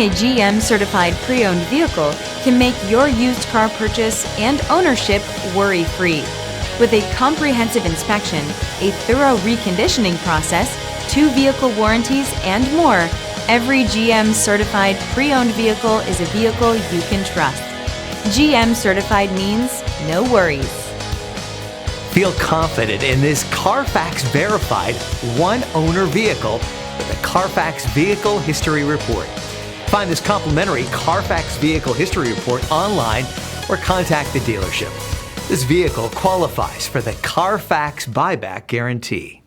a GM certified pre-owned vehicle can make your used car purchase and ownership worry-free. With a comprehensive inspection, a thorough reconditioning process, 2 vehicle warranties, and more, every GM certified pre-owned vehicle is a vehicle you can trust. GM certified means no worries. Feel confident in this Carfax verified one-owner vehicle with a Carfax Vehicle History Report. Find this complimentary Carfax Vehicle History Report online or contact the dealership. This vehicle qualifies for the Carfax Buyback Guarantee.